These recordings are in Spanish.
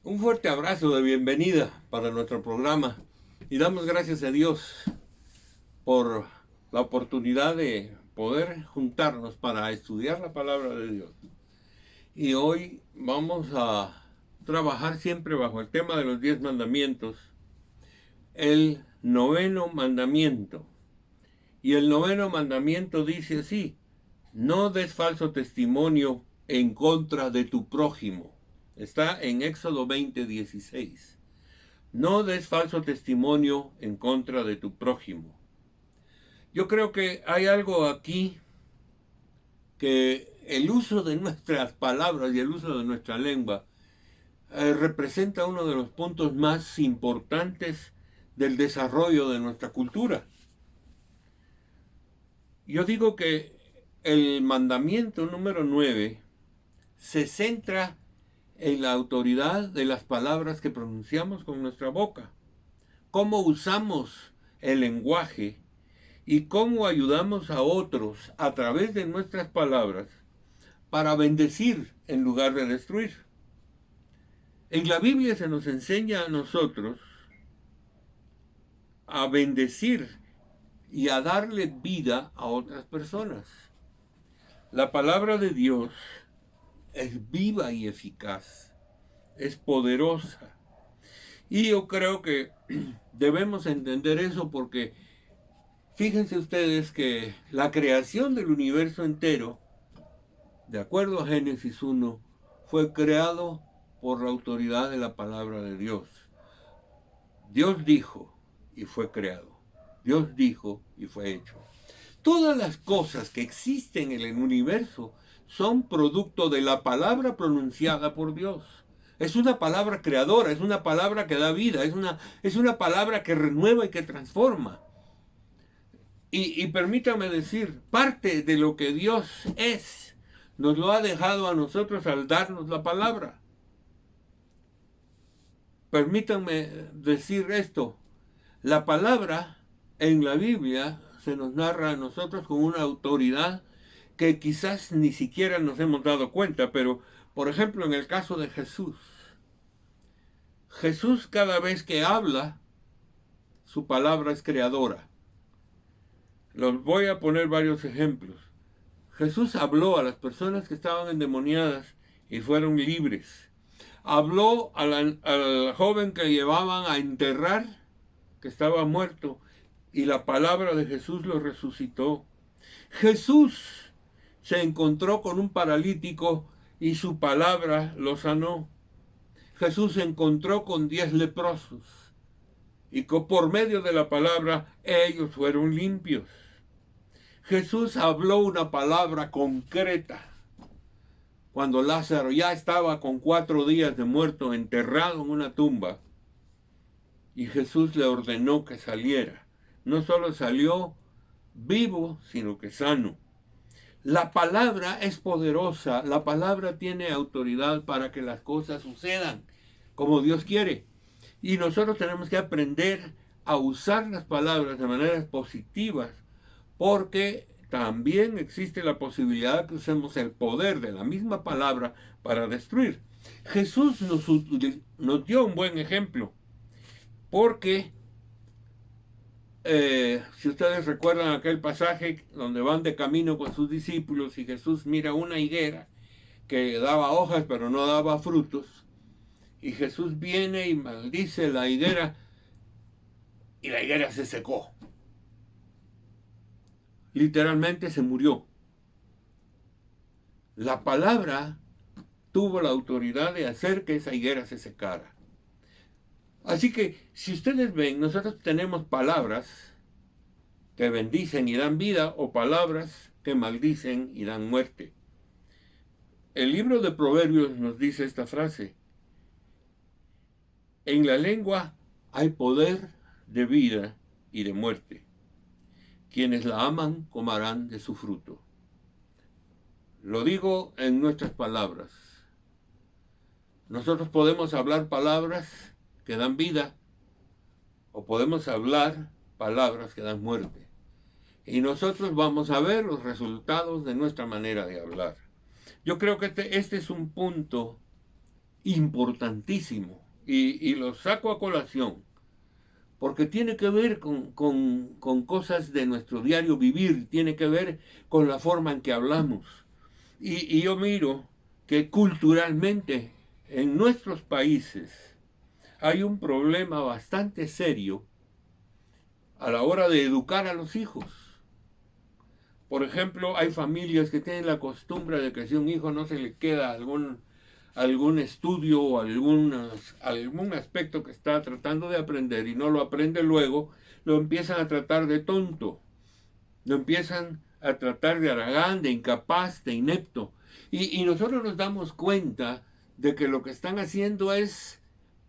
Un fuerte abrazo de bienvenida para nuestro programa y damos gracias a Dios por la oportunidad de poder juntarnos para estudiar la palabra de Dios. Y hoy vamos a trabajar siempre bajo el tema de los 10 mandamientos, el noveno mandamiento. Y el noveno mandamiento dice así: no des falso testimonio en contra de tu prójimo. Está en Éxodo 20:16. No des falso testimonio en contra de tu prójimo. Yo creo que hay algo aquí que el uso de nuestras palabras y el uso de nuestra lengua representa uno de los puntos más importantes del desarrollo de nuestra cultura. Yo digo que el mandamiento número 9 se centra en la autoridad de las palabras que pronunciamos con nuestra boca, cómo usamos el lenguaje y cómo ayudamos a otros a través de nuestras palabras para bendecir en lugar de destruir. En la Biblia se nos enseña a nosotros a bendecir y a darle vida a otras personas. La palabra de Dios es viva y eficaz, es poderosa. Y yo creo que debemos entender eso porque fíjense ustedes que la creación del universo entero, de acuerdo a Génesis 1, fue creado por la autoridad de la palabra de Dios. Dios dijo y fue creado. Dios dijo y fue hecho. Todas las cosas que existen en el universo son producto de la palabra pronunciada por Dios. Es una palabra creadora, es una palabra que da vida, es una palabra que renueva y que transforma. Y permítame decir, parte de lo que Dios es, nos lo ha dejado a nosotros al darnos la palabra. Permítanme decir esto, la palabra en la Biblia se nos narra a nosotros con una autoridad que quizás ni siquiera nos hemos dado cuenta, pero por ejemplo en el caso de Jesús, Jesús cada vez que habla, su palabra es creadora. Los voy a poner varios ejemplos. Jesús habló a las personas que estaban endemoniadas y fueron libres. Habló al joven que llevaban a enterrar, que estaba muerto, y la palabra de Jesús lo resucitó. Jesús se encontró con un paralítico y su palabra lo sanó. Jesús se encontró con 10 leprosos y por medio de la palabra ellos fueron limpios. Jesús habló una palabra concreta cuando Lázaro ya estaba con 4 días de muerto enterrado en una tumba y Jesús le ordenó que saliera. No solo salió vivo, sino que sano. La palabra es poderosa, la palabra tiene autoridad para que las cosas sucedan como Dios quiere. Y nosotros tenemos que aprender a usar las palabras de maneras positivas, porque también existe la posibilidad que usemos el poder de la misma palabra para destruir. Jesús nos dio un buen ejemplo, porque si ustedes recuerdan aquel pasaje donde van de camino con sus discípulos y Jesús mira una higuera que daba hojas pero no daba frutos, y Jesús viene y maldice la higuera y la higuera se secó. Literalmente se murió. La palabra tuvo la autoridad de hacer que esa higuera se secara. Así que si ustedes ven, nosotros tenemos palabras que bendicen y dan vida o palabras que maldicen y dan muerte. El libro de Proverbios nos dice esta frase: en la lengua hay poder de vida y de muerte. Quienes la aman comerán de su fruto. Lo digo en nuestras palabras. Nosotros podemos hablar palabras que dan vida o podemos hablar palabras que dan muerte. Y nosotros vamos a ver los resultados de nuestra manera de hablar. Yo creo que este es un punto importantísimo y lo saco a colación porque tiene que ver con cosas de nuestro diario vivir, tiene que ver con la forma en que hablamos. Y yo miro que culturalmente en nuestros países hay un problema bastante serio a la hora de educar a los hijos. Por ejemplo, hay familias que tienen la costumbre de que si a un hijo no se le queda algún estudio o algún aspecto que está tratando de aprender y no lo aprende luego, lo empiezan a tratar de tonto, lo empiezan a tratar de aragán, de incapaz, de inepto. Y nosotros nos damos cuenta de que lo que están haciendo es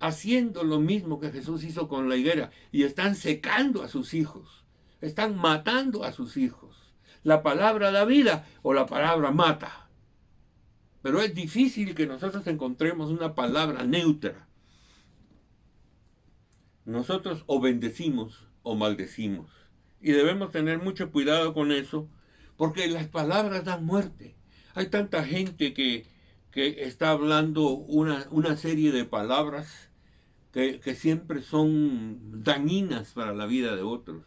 haciendo lo mismo que Jesús hizo con la higuera y están secando a sus hijos, están matando a sus hijos. La palabra da vida o la palabra mata. Pero es difícil que nosotros encontremos una palabra neutra. Nosotros o bendecimos o maldecimos. Y debemos tener mucho cuidado con eso, porque las palabras dan muerte. Hay tanta gente que está hablando una serie de palabras que siempre son dañinas para la vida de otros.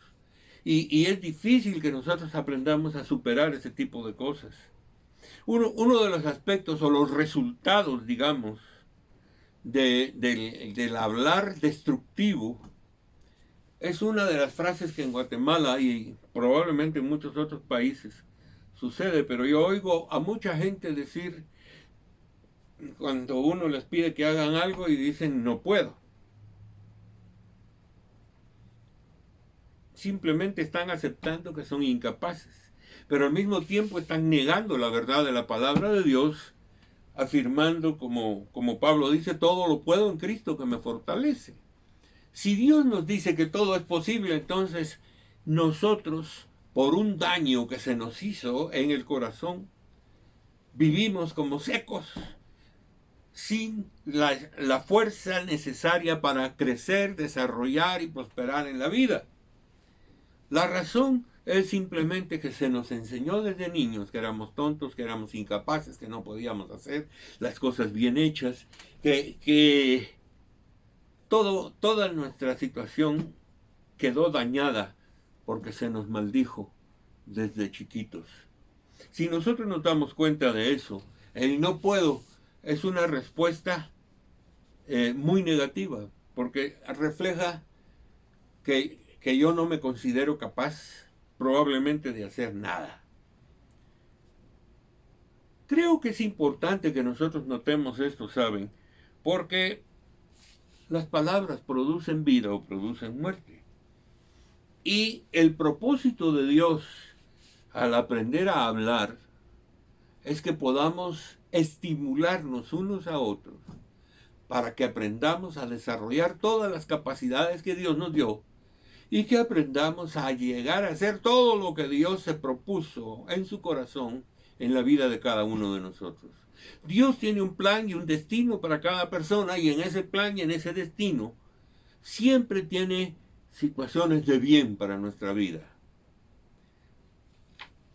Y es difícil que nosotros aprendamos a superar ese tipo de cosas. Uno de los aspectos o los resultados, digamos, del hablar destructivo es una de las frases que en Guatemala y probablemente en muchos otros países sucede, pero yo oigo a mucha gente decir cuando uno les pide que hagan algo y dicen no puedo. Simplemente están aceptando que son incapaces, pero al mismo tiempo están negando la verdad de la palabra de Dios, afirmando como Pablo dice, todo lo puedo en Cristo que me fortalece. Si Dios nos dice que todo es posible, entonces nosotros, por un daño que se nos hizo en el corazón, vivimos como secos, sin la fuerza necesaria para crecer, desarrollar y prosperar en la vida. La razón es simplemente que se nos enseñó desde niños que éramos tontos, que éramos incapaces, que no podíamos hacer las cosas bien hechas, que toda nuestra situación quedó dañada porque se nos maldijo desde chiquitos. Si nosotros nos damos cuenta de eso, el no puedo es una respuesta muy negativa, porque refleja que yo no me considero capaz probablemente de hacer nada. Creo que es importante que nosotros notemos esto, ¿saben? Porque las palabras producen vida o producen muerte. Y el propósito de Dios al aprender a hablar es que podamos estimularnos unos a otros para que aprendamos a desarrollar todas las capacidades que Dios nos dio y que aprendamos a llegar a hacer todo lo que Dios se propuso en su corazón en la vida de cada uno de nosotros. Dios tiene un plan y un destino para cada persona y en ese plan y en ese destino siempre tiene situaciones de bien para nuestra vida.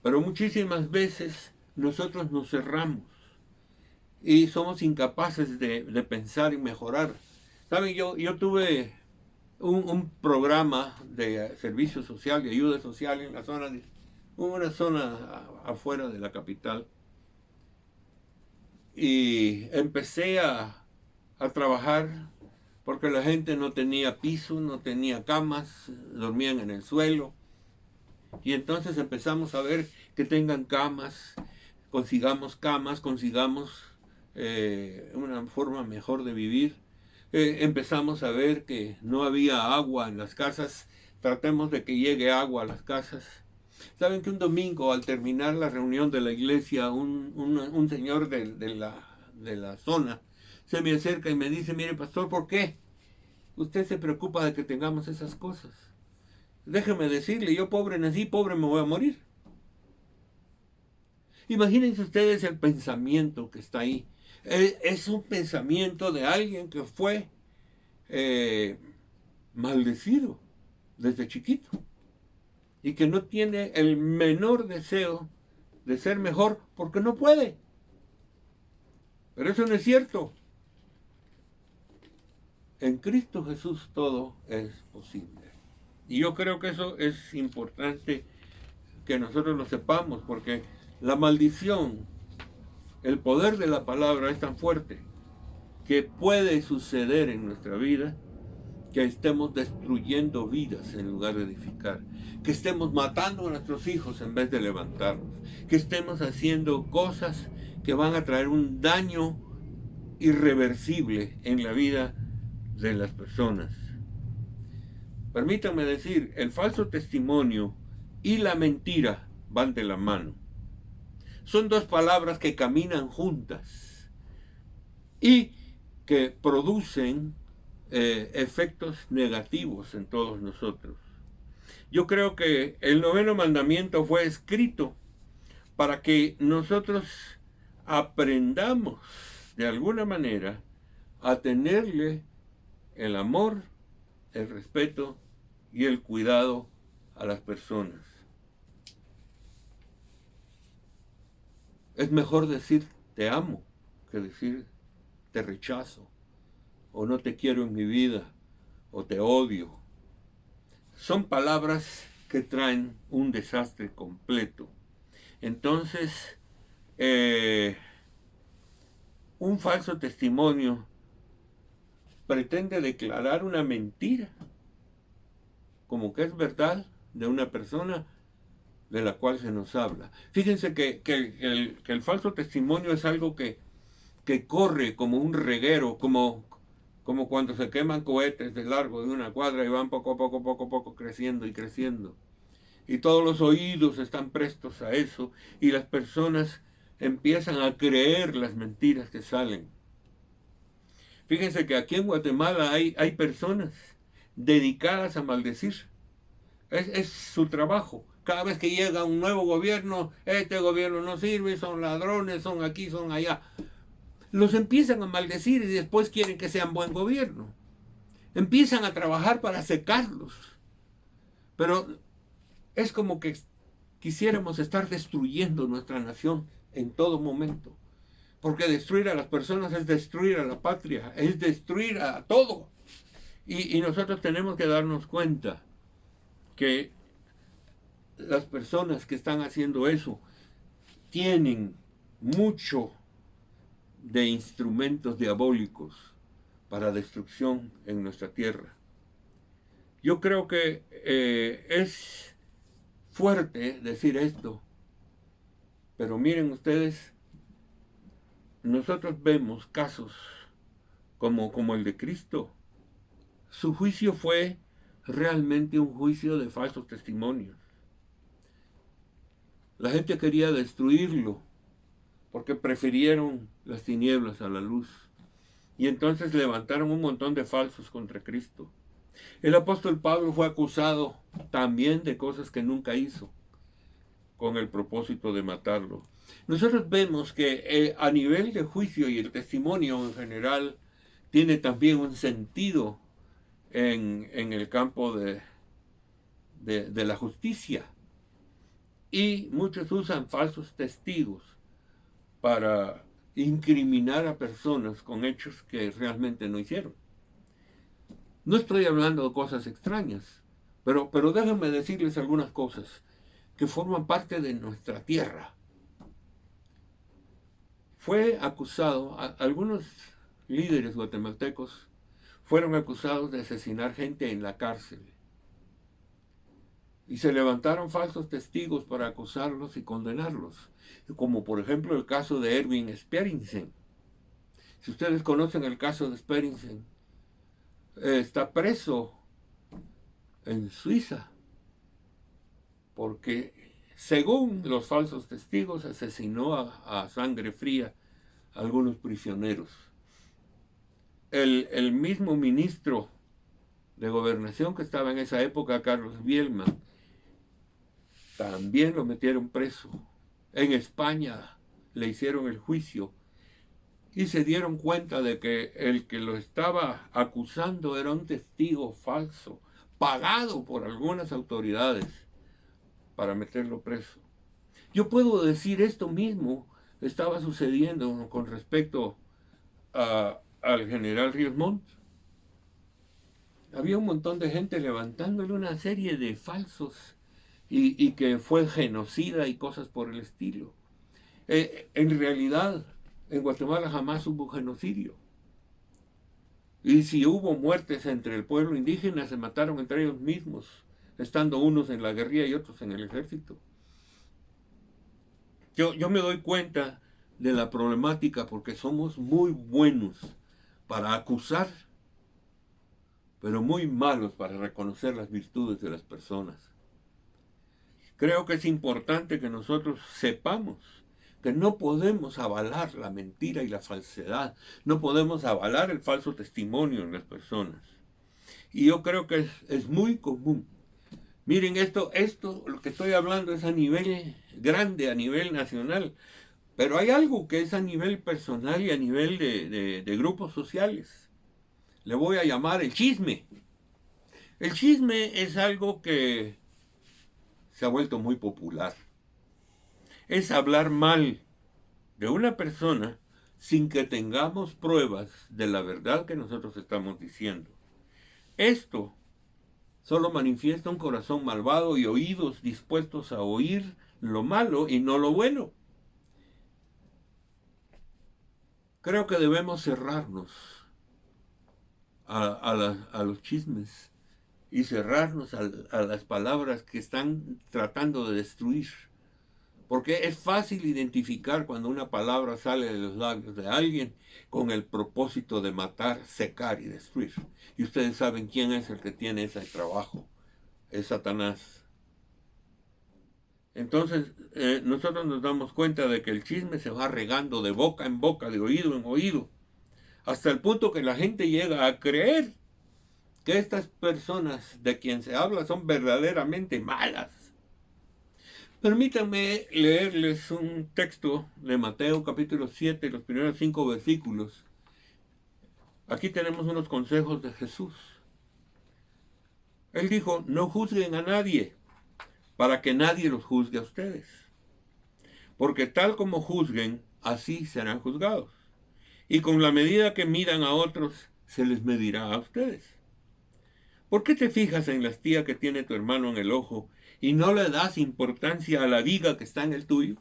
Pero muchísimas veces nosotros nos cerramos y somos incapaces de pensar y mejorar. Saben, yo tuve un programa de servicio social, de ayuda social en una zona afuera de la capital. Y empecé a trabajar porque la gente no tenía piso, no tenía camas, dormían en el suelo. Y entonces empezamos a ver que tengan camas, consigamos una forma mejor de vivir. Empezamos a ver que no había agua en las casas, tratemos de que llegue agua a las casas. Saben que un domingo al terminar la reunión de la iglesia, un señor de la zona se me acerca y me dice, mire pastor, ¿por qué usted se preocupa de que tengamos esas cosas? Déjeme decirle, yo pobre nací, pobre me voy a morir. Imagínense ustedes el pensamiento que está ahí. Es un pensamiento de alguien que fue maldecido desde chiquito y que no tiene el menor deseo de ser mejor porque no puede. Pero eso no es cierto. en Cristo Jesús todo es posible. Y yo creo que eso es importante que nosotros lo sepamos, porque la maldición, el poder de la palabra es tan fuerte que puede suceder en nuestra vida que estemos destruyendo vidas en lugar de edificar, que estemos matando a nuestros hijos en vez de levantarnos, que estemos haciendo cosas que van a traer un daño irreversible en la vida de las personas. Permítanme decir, el falso testimonio y la mentira van de la mano. Son dos palabras que caminan juntas y que producen efectos negativos en todos nosotros. Yo creo que el 9º mandamiento fue escrito para que nosotros aprendamos de alguna manera a tenerle el amor, el respeto y el cuidado a las personas. Es mejor decir te amo que decir te rechazo, o no te quiero en mi vida, o te odio. Son palabras que traen un desastre completo. Entonces, un falso testimonio pretende declarar una mentira, como que es verdad de una persona de la cual se nos habla. Fíjense que el falso testimonio es algo que corre como un reguero, como cuando se queman cohetes de largo de una cuadra y van poco a poco creciendo y creciendo. Y todos los oídos están prestos a eso y las personas empiezan a creer las mentiras que salen. Fíjense que aquí en Guatemala hay personas dedicadas a maldecir. Es su trabajo. Cada vez que llega un nuevo gobierno, este gobierno no sirve, son ladrones, son aquí, son allá. Los empiezan a maldecir y después quieren que sean buen gobierno. Empiezan a trabajar para secarlos. Pero es como que quisiéramos estar destruyendo nuestra nación en todo momento. Porque destruir a las personas es destruir a la patria, es destruir a todo. Y nosotros tenemos que darnos cuenta que las personas que están haciendo eso tienen mucho de instrumentos diabólicos para destrucción en nuestra tierra. Yo creo que es fuerte decir esto, pero miren ustedes, nosotros vemos casos como el de Cristo. Su juicio fue realmente un juicio de falsos testimonios. La gente quería destruirlo porque prefirieron las tinieblas a la luz. Y entonces levantaron un montón de falsos contra Cristo. El apóstol Pablo fue acusado también de cosas que nunca hizo, con el propósito de matarlo. Nosotros vemos que a nivel de juicio y el testimonio en general tiene también un sentido en el campo de la justicia. Y muchos usan falsos testigos para incriminar a personas con hechos que realmente no hicieron. No estoy hablando de cosas extrañas, pero déjenme decirles algunas cosas que forman parte de nuestra tierra. Fue acusado, algunos líderes guatemaltecos fueron acusados de asesinar gente en la cárcel. Y se levantaron falsos testigos para acusarlos y condenarlos, como por ejemplo el caso de Erwin Speringsen. Si ustedes conocen el caso de Speringsen, está preso en Suiza porque, según los falsos testigos, asesinó a sangre fría a algunos prisioneros. El mismo ministro de Gobernación que estaba en esa época, Carlos Bielma, también lo metieron preso. En España le hicieron el juicio y se dieron cuenta de que el que lo estaba acusando era un testigo falso, pagado por algunas autoridades para meterlo preso. Yo puedo decir esto mismo estaba sucediendo con respecto al general Ríos Montt. había un montón de gente levantándole una serie de falsos y que fue genocida y cosas por el estilo. En realidad, en Guatemala jamás hubo genocidio. Y si hubo muertes entre el pueblo indígena, se mataron entre ellos mismos, estando unos en la guerrilla y otros en el ejército. Yo me doy cuenta de la problemática porque somos muy buenos para acusar, pero muy malos para reconocer las virtudes de las personas. Creo que es importante que nosotros sepamos que no podemos avalar la mentira y la falsedad, no podemos avalar el falso testimonio en las personas. Y yo creo que es muy común. Miren, lo que estoy hablando es a nivel grande, a nivel nacional, pero hay algo que es a nivel personal y a nivel de grupos sociales. Le voy a llamar el chisme. El chisme es algo que se ha vuelto muy popular. Es hablar mal de una persona sin que tengamos pruebas de la verdad que nosotros estamos diciendo. Esto solo manifiesta un corazón malvado y oídos dispuestos a oír lo malo y no lo bueno. Creo que debemos cerrarnos a los chismes y cerrarnos a las palabras que están tratando de destruir. Porque es fácil identificar cuando una palabra sale de los labios de alguien con el propósito de matar, secar y destruir. Y ustedes saben quién es el que tiene ese trabajo. Es Satanás. Entonces, nosotros nos damos cuenta de que el chisme se va regando de boca en boca, de oído en oído, hasta el punto que la gente llega a creer que estas personas de quien se habla son verdaderamente malas. Permítanme leerles un texto de Mateo capítulo 7, los primeros 5 versículos. Aquí tenemos unos consejos de Jesús. Él dijo, no juzguen a nadie, para que nadie los juzgue a ustedes. Porque tal como juzguen, así serán juzgados. Y con la medida que midan a otros, se les medirá a ustedes. ¿Por qué te fijas en la astilla que tiene tu hermano en el ojo y no le das importancia a la viga que está en el tuyo?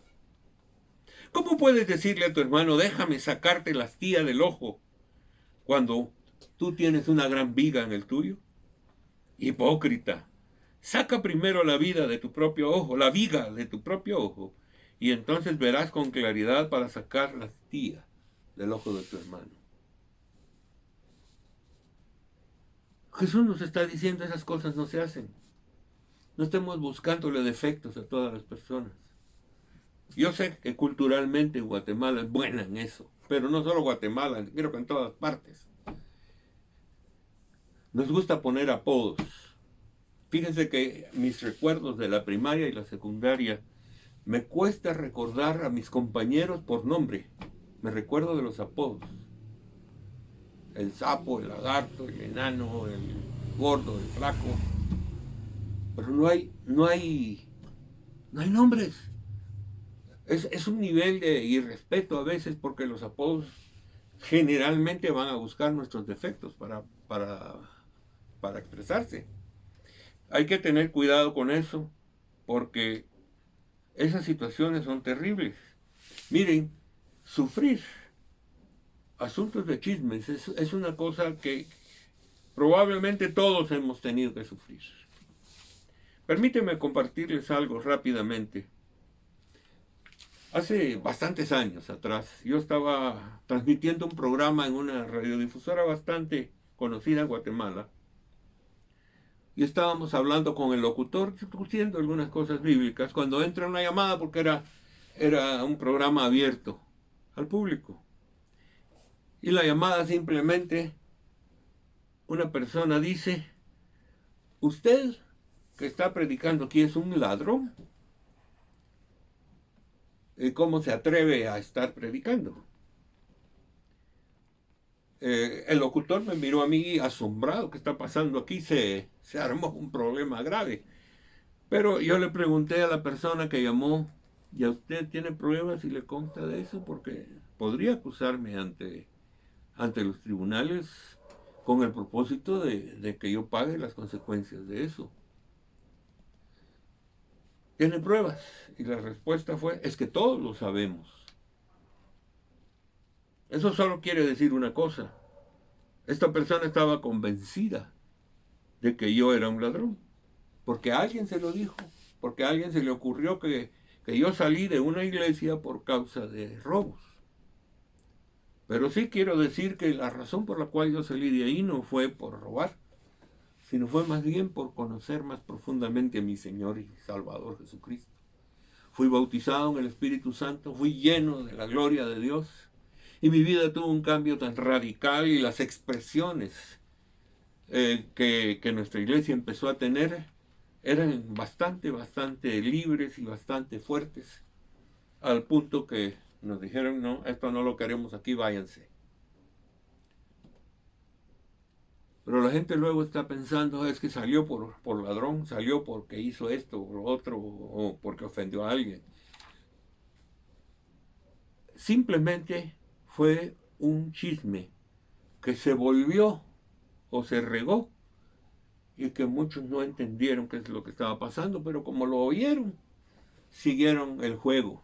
¿Cómo puedes decirle a tu hermano, déjame sacarte la astilla del ojo, cuando tú tienes una gran viga en el tuyo? Hipócrita, saca primero la vida de tu propio ojo, la viga de tu propio ojo, y entonces verás con claridad para sacar la astilla del ojo de tu hermano. Jesús nos está diciendo, esas cosas no se hacen. No estemos buscándole defectos a todas las personas. Yo sé que culturalmente Guatemala es buena en eso, pero no solo Guatemala, creo que en todas partes. Nos gusta poner apodos. Fíjense que mis recuerdos de la primaria y la secundaria, me cuesta recordar a mis compañeros por nombre. Me recuerdo de los apodos. El sapo, el lagarto, el enano, el gordo, el flaco. Pero no hay nombres. Es un nivel de irrespeto a veces, porque los apodos generalmente van a buscar nuestros defectos para expresarse. Hay que tener cuidado con eso, porque esas situaciones son terribles. Miren, sufrir asuntos de chismes es una cosa que probablemente todos hemos tenido que sufrir. Permíteme compartirles algo rápidamente. Hace bastantes años atrás, yo estaba transmitiendo un programa en una radiodifusora bastante conocida en Guatemala, y estábamos hablando con el locutor, discutiendo algunas cosas bíblicas, cuando entra una llamada, porque era un programa abierto al público. Y la llamada simplemente, una persona dice, usted que está predicando aquí es un ladrón. ¿Cómo se atreve a estar predicando? El locutor me miró a mí asombrado. ¿Qué está pasando aquí? Se armó un problema grave. Pero yo le pregunté a la persona que llamó, ¿y a usted tiene pruebas y le consta de eso? Porque podría acusarme ante los tribunales con el propósito de que yo pague las consecuencias de eso. ¿Tiene pruebas? Y la respuesta fue, es que todos lo sabemos. Eso solo quiere decir una cosa. Esta persona estaba convencida de que yo era un ladrón, porque alguien se lo dijo, porque a alguien se le ocurrió que yo salí de una iglesia por causa de robos. Pero sí quiero decir que la razón por la cual yo salí de ahí no fue por robar, sino fue más bien por conocer más profundamente a mi Señor y Salvador Jesucristo. Fui bautizado en el Espíritu Santo, fui lleno de la gloria de Dios y mi vida tuvo un cambio tan radical y las expresiones que nuestra iglesia empezó a tener eran bastante libres y bastante fuertes, al punto que nos dijeron, no, esto no lo queremos aquí, váyanse. Pero la gente luego está pensando, es que salió por ladrón, salió porque hizo esto o lo otro, o porque ofendió a alguien. Simplemente fue un chisme que se volvió o se regó y que muchos no entendieron qué es lo que estaba pasando, pero como lo oyeron, siguieron el juego.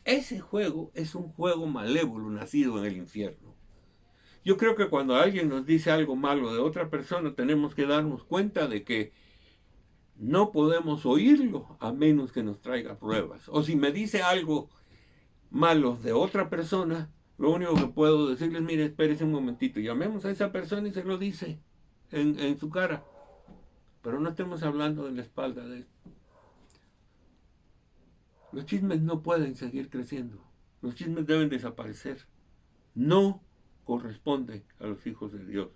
Ese juego es un juego malévolo nacido en el infierno. Yo creo que cuando alguien nos dice algo malo de otra persona, tenemos que darnos cuenta de que no podemos oírlo a menos que nos traiga pruebas. O si me dice algo malo de otra persona, lo único que puedo decirles, mire, espérese un momentito, llamemos a esa persona y se lo dice en su cara. Pero no estemos hablando de la espalda de él. Los chismes no pueden seguir creciendo. Los chismes deben desaparecer. No corresponde a los hijos de Dios.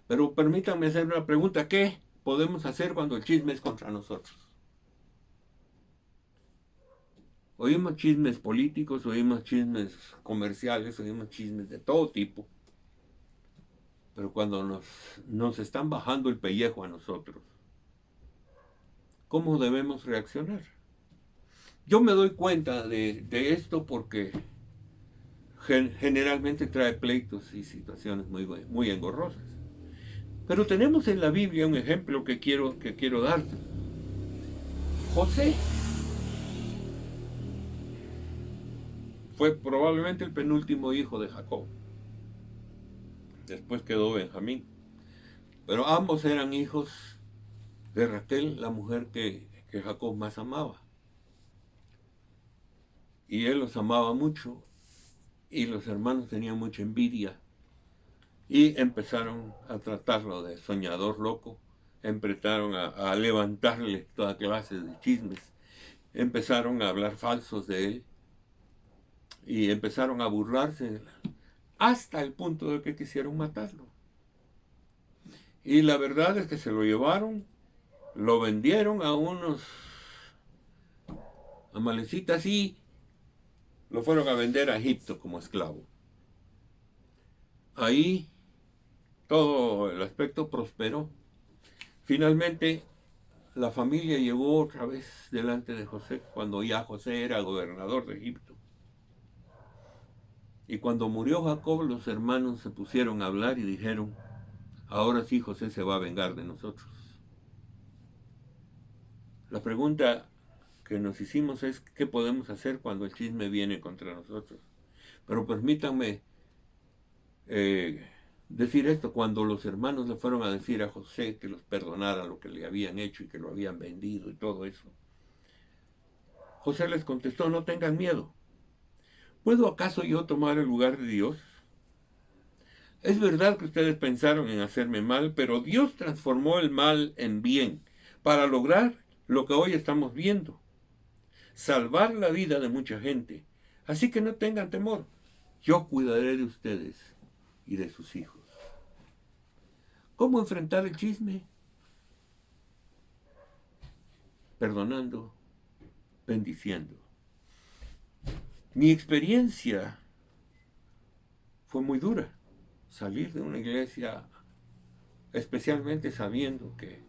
Pero permítanme hacer una pregunta. ¿Qué podemos hacer cuando el chisme es contra nosotros? Oímos chismes políticos, oímos chismes comerciales, oímos chismes de todo tipo. Pero cuando nos están bajando el pellejo a nosotros, ¿cómo debemos reaccionar? Yo me doy cuenta de esto porque generalmente trae pleitos y situaciones muy engorrosas. Pero tenemos en la Biblia un ejemplo que quiero darte. José fue probablemente el penúltimo hijo de Jacob. Después quedó Benjamín. Pero ambos eran hijos de Raquel, la mujer que Jacob más amaba. Y él los amaba mucho y los hermanos tenían mucha envidia y empezaron a tratarlo de soñador loco, empezaron a levantarle toda clase de chismes, empezaron a hablar falsos de él y empezaron a burlarse de él, hasta el punto de que quisieron matarlo. Y la verdad es que se lo llevaron, lo vendieron a unos amalecitas y lo fueron a vender a Egipto como esclavo. Ahí todo el aspecto prosperó. Finalmente, la familia llegó otra vez delante de José, cuando ya José era gobernador de Egipto. Y cuando murió Jacob, los hermanos se pusieron a hablar y dijeron, ahora sí José se va a vengar de nosotros. La pregunta que nos hicimos es, ¿qué podemos hacer cuando el chisme viene contra nosotros? Pero permítanme decir esto, cuando los hermanos le fueron a decir a José que los perdonara lo que le habían hecho y que lo habían vendido y todo eso, José les contestó, no tengan miedo. ¿Puedo acaso yo tomar el lugar de Dios? Es verdad que ustedes pensaron en hacerme mal, pero Dios transformó el mal en bien para lograr lo que hoy estamos viendo, salvar la vida de mucha gente. Así que no tengan temor, yo cuidaré de ustedes y de sus hijos. ¿Cómo enfrentar el chisme? Perdonando, bendiciendo. Mi experiencia fue muy dura. Salir de una iglesia, especialmente sabiendo que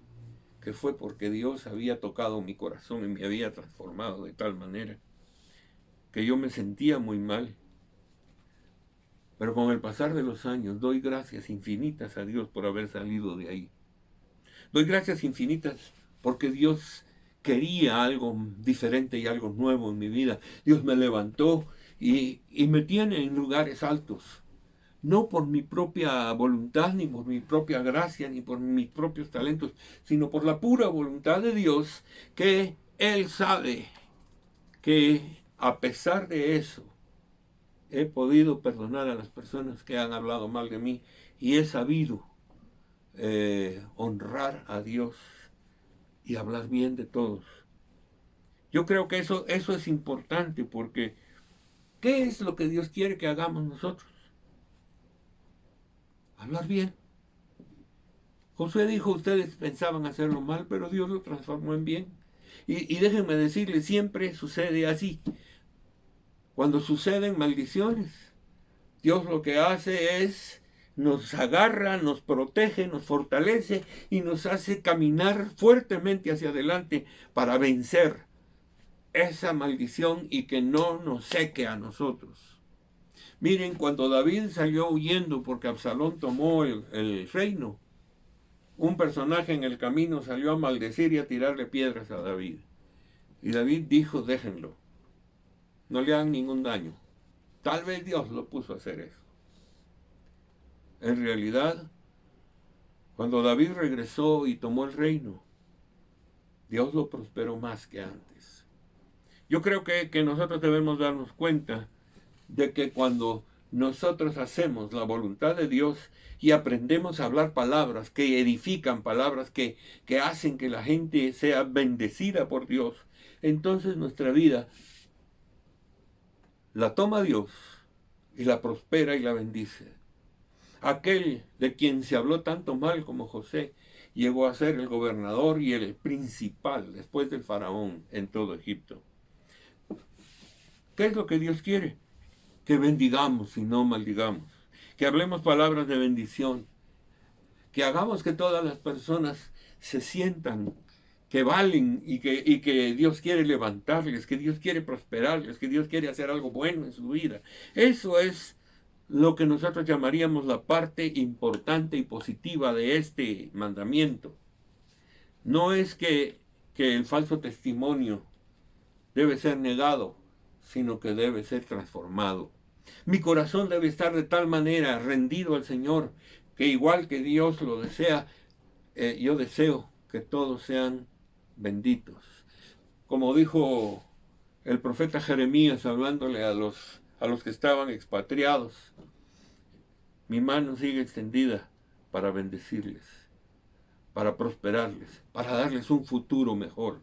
fue porque Dios había tocado mi corazón y me había transformado de tal manera que yo me sentía muy mal. Pero con el pasar de los años doy gracias infinitas a Dios por haber salido de ahí. Doy gracias infinitas porque Dios quería algo diferente y algo nuevo en mi vida. Dios me levantó y me tiene en lugares altos. No por mi propia voluntad, ni por mi propia gracia, ni por mis propios talentos, sino por la pura voluntad de Dios, que Él sabe que a pesar de eso, he podido perdonar a las personas que han hablado mal de mí y he sabido honrar a Dios y hablar bien de todos. Yo creo que eso es importante porque ¿qué es lo que Dios quiere que hagamos nosotros? Hablar bien. Josué dijo, ustedes pensaban hacerlo mal, pero Dios lo transformó en bien. Y déjenme decirles, siempre sucede así. Cuando suceden maldiciones, Dios lo que hace es nos agarra, nos protege, nos fortalece y nos hace caminar fuertemente hacia adelante para vencer esa maldición y que no nos seque a nosotros. Miren, cuando David salió huyendo porque Absalón tomó el reino, un personaje en el camino salió a maldecir y a tirarle piedras a David. Y David dijo, déjenlo, no le hagan ningún daño. Tal vez Dios lo puso a hacer eso. En realidad, cuando David regresó y tomó el reino, Dios lo prosperó más que antes. Yo creo que nosotros debemos darnos cuenta de que cuando nosotros hacemos la voluntad de Dios y aprendemos a hablar palabras que edifican, palabras que hacen que la gente sea bendecida por Dios, entonces nuestra vida la toma Dios y la prospera y la bendice. Aquel de quien se habló tanto mal como José llegó a ser el gobernador y el principal después del faraón en todo Egipto. ¿Qué es lo que Dios quiere? Que bendigamos y no maldigamos, que hablemos palabras de bendición, que hagamos que todas las personas se sientan que valen y que Dios quiere levantarles, que Dios quiere prosperarles, que Dios quiere hacer algo bueno en su vida. Eso es lo que nosotros llamaríamos la parte importante y positiva de este mandamiento. No es que el falso testimonio debe ser negado, sino que debe ser transformado. Mi corazón debe estar de tal manera rendido al Señor que igual que Dios lo desea, yo deseo que todos sean benditos. Como dijo el profeta Jeremías hablándole a los que estaban expatriados, mi mano sigue extendida para bendecirles, para prosperarles, para darles un futuro mejor.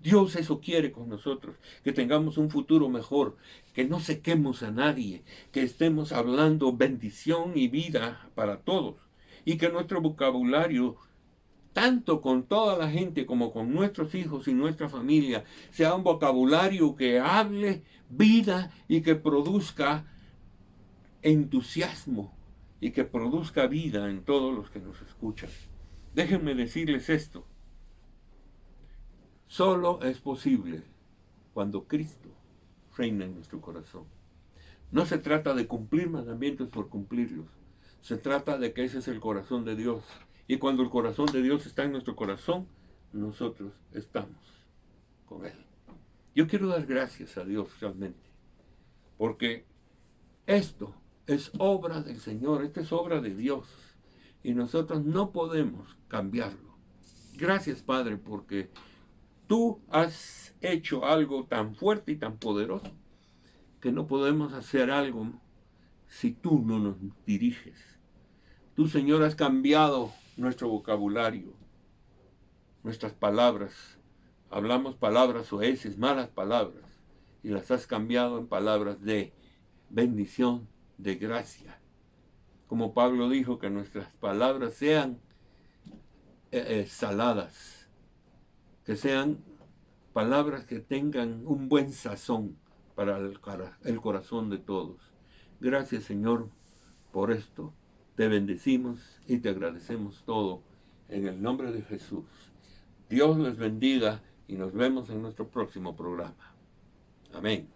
Dios eso quiere con nosotros, que tengamos un futuro mejor, que no sequemos a nadie, que estemos hablando bendición y vida para todos y que nuestro vocabulario, tanto con toda la gente como con nuestros hijos y nuestra familia, sea un vocabulario que hable vida y que produzca entusiasmo y que produzca vida en todos los que nos escuchan. Déjenme decirles esto. Solo es posible cuando Cristo reina en nuestro corazón. No se trata de cumplir mandamientos por cumplirlos. Se trata de que ese es el corazón de Dios. Y cuando el corazón de Dios está en nuestro corazón, nosotros estamos con Él. Yo quiero dar gracias a Dios realmente, porque esto es obra del Señor, esta es obra de Dios, y nosotros no podemos cambiarlo. Gracias, Padre, porque tú has hecho algo tan fuerte y tan poderoso que no podemos hacer algo si tú no nos diriges. Tú, Señor, has cambiado nuestro vocabulario, nuestras palabras. Hablamos palabras soeces, malas palabras, y las has cambiado en palabras de bendición, de gracia. Como Pablo dijo, que nuestras palabras sean saladas, que sean palabras que tengan un buen sazón para el corazón de todos. Gracias, Señor, por esto. Te bendecimos y te agradecemos todo en el nombre de Jesús. Dios les bendiga y nos vemos en nuestro próximo programa. Amén.